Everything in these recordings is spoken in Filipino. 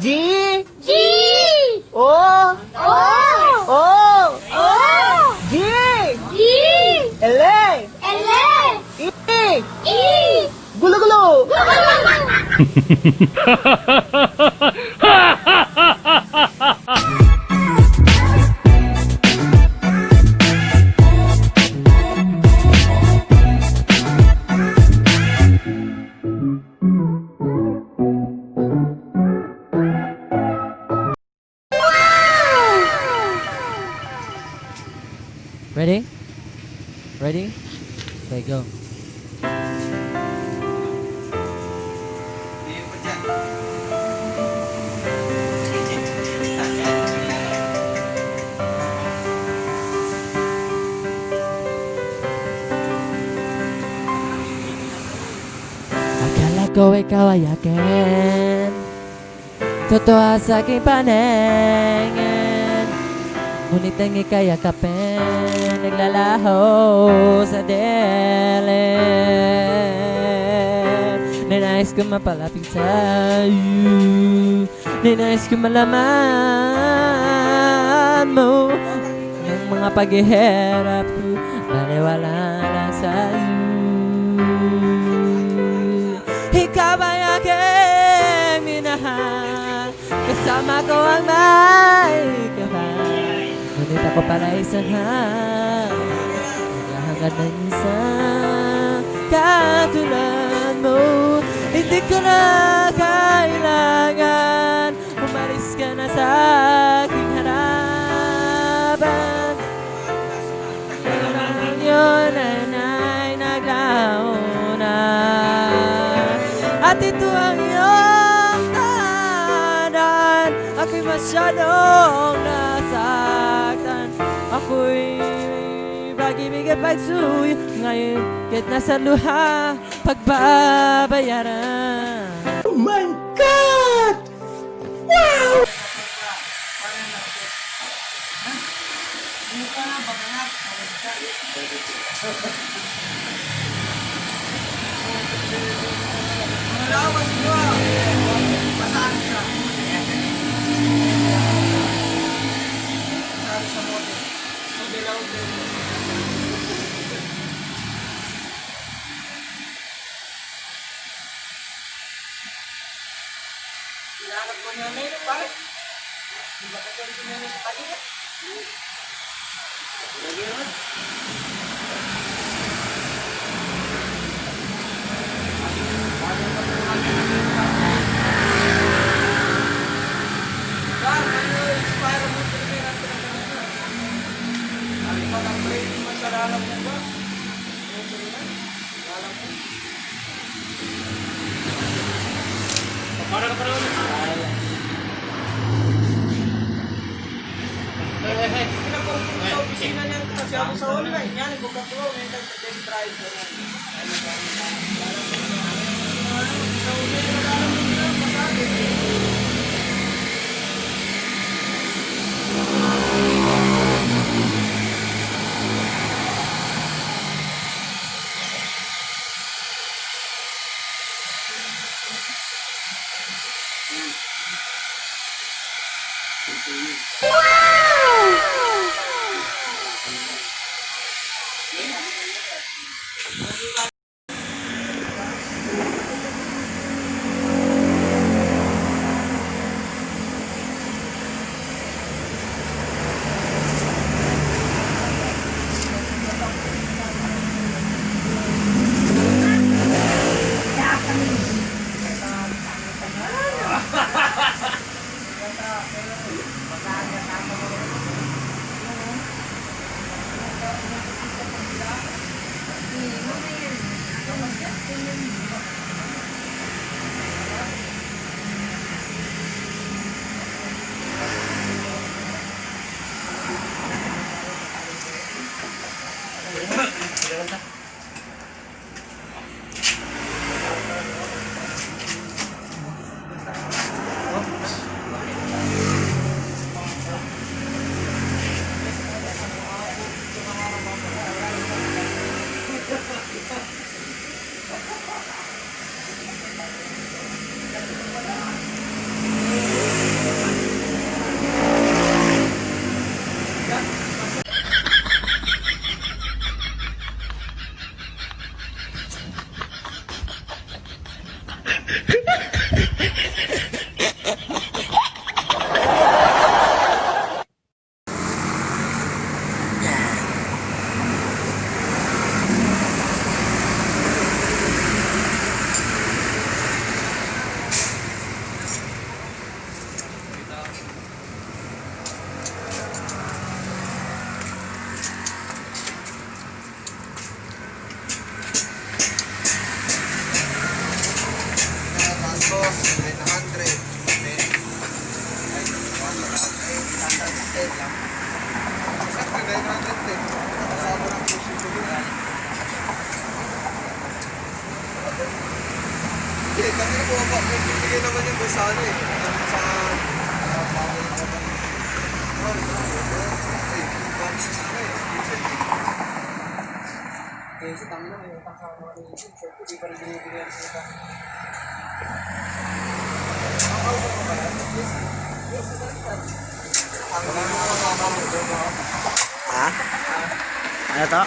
G. G. O. O. O. O. G. G. L. L. E. E. Gulo-gulo. Ready? Ready? Okay, go. Akala ko ikaw ay akin, totoo sa aking paningin, ngunit ang ika'y yakapin, naglalaho sa dilim. Ninais ko mapalapit sa'yo, ninais ko malaman mo ang mga paghihirap ko, baliwala lang sa'yo. Ikaw ay aking minahal, kasama ko ang may kapal, ngunit ako pala isanhan, naghahangad ng isang katulad mo. Hindi ko na kailangan, umalis ka na sa aking harapan. Naman yun ay naglaho na, at ito ang iyong tahanan. Ako'y masyadong nasaktan, ako'y pag-ibig at pagsuyo, ngayon kahit nasa luha, pagbabayaran. Oh my God! Wow! Hinahanap ko niya ngayon, bakit? Di ba kasi ito niya sa kanina? Lagi naman. Sir, may expire mo ito rin ang pinagkakas. Ano pa ang play mo sa lalap mo ba? Ito rin na? Lalap mo? Para ka parang sa opisina niya kasi ako sa online. Yan, nagpapagawa. Ngayon test drive ko yan. Sa online, alam mo nila, masabi. Siyempre, 900 din. Kasama ng puso ko din. Hindi, kasi po ba, may bibigay naman yung sa ano eh. Sa... Kaya sa tango na, may utang sa mga nilipin. Siyempre, di pa rin binibigyan sa utang. Ang kausap mo ba yan? Yes. Yes, sa balikan. Ang mga mga Ha? Ano to?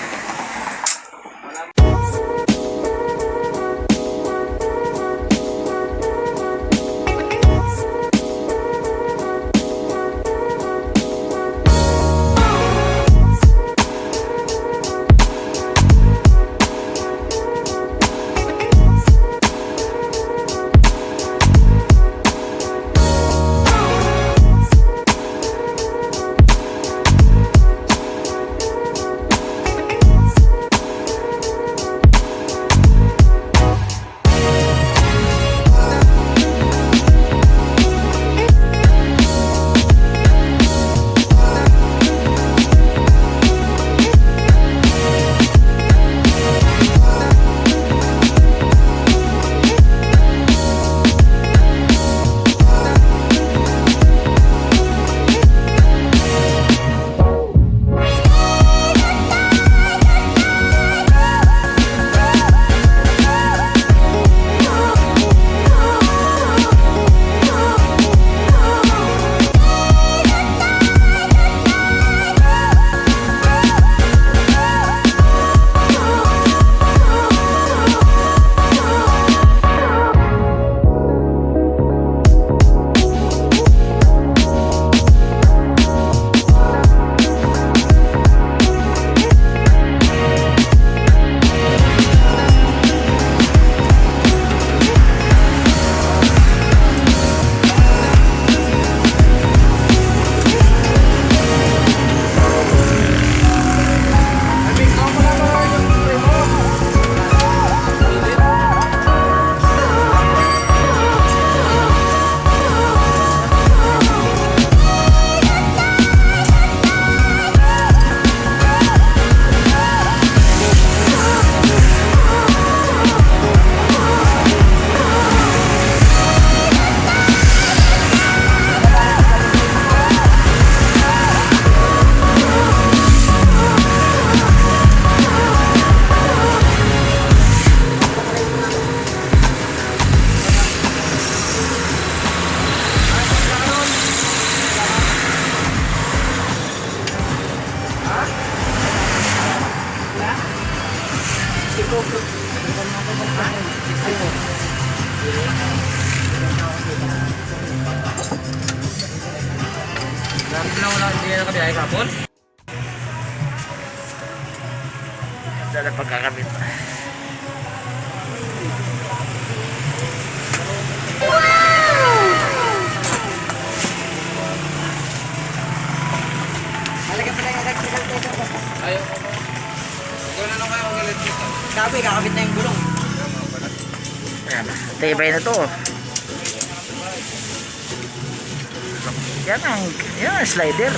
Grabe na wala, hindi na nakabiyahe kapon. Dala pagkakamit. Halagyan pa na yung electrical tape. Ayaw ko ba? Gawin na lang kayo ang electric. Sabi, kakabit na yung gulong. Ayan, tibay na to. Yan ang slider.